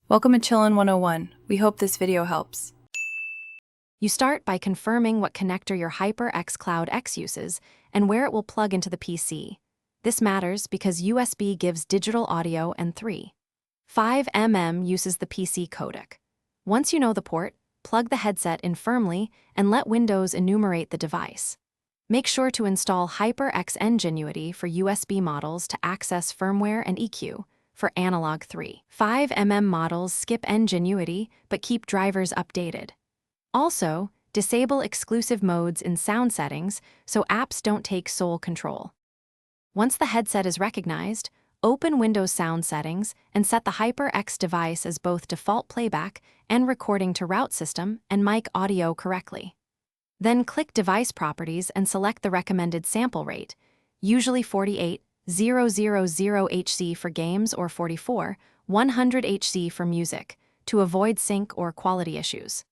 Welcome to Chillin' 101. We hope this video helps. You start by confirming what connector your HyperX CloudX uses and where it will plug into the PC. This matters because USB gives digital audio and 3.5 uses the PC codec. Once you know the port, plug the headset in firmly and let Windows enumerate the device. Make sure to install HyperX Ngenuity for USB models to access firmware and EQ. For analog 3.5 models, skip Ngenuity but keep drivers updated. Also, disable exclusive modes in sound settings so apps don't take sole control. Once the headset is recognized, open Windows Sound Settings and set the HyperX device as both default playback and recording to route system and mic audio correctly. Then click Device Properties and select the recommended sample rate, usually 48,000 Hz for games or 44,100 Hz for music, to avoid sync or quality issues.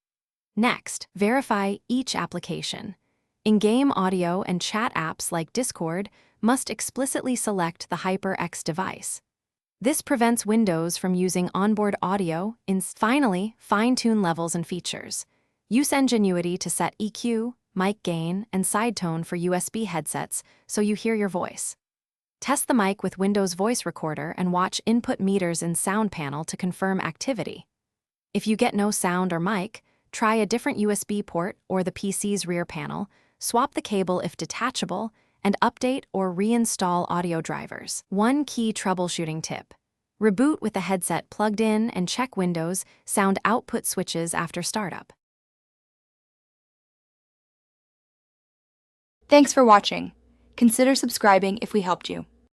Next, verify each application. In-game audio and chat apps like Discord must explicitly select the HyperX device. This prevents Windows from using onboard audio. Finally, fine-tune levels and features. Use Ngenuity to set EQ, mic gain, and side tone for USB headsets so you hear your voice. Test the mic with Windows Voice Recorder and watch input meters in Sound Panel to confirm activity. If you get no sound or mic, try a different USB port or the PC's rear panel, swap the cable if detachable, and update or reinstall audio drivers. One key troubleshooting tip: reboot with the headset plugged in and check Windows sound output switches after startup. Thanks for watching. Consider subscribing if we helped you.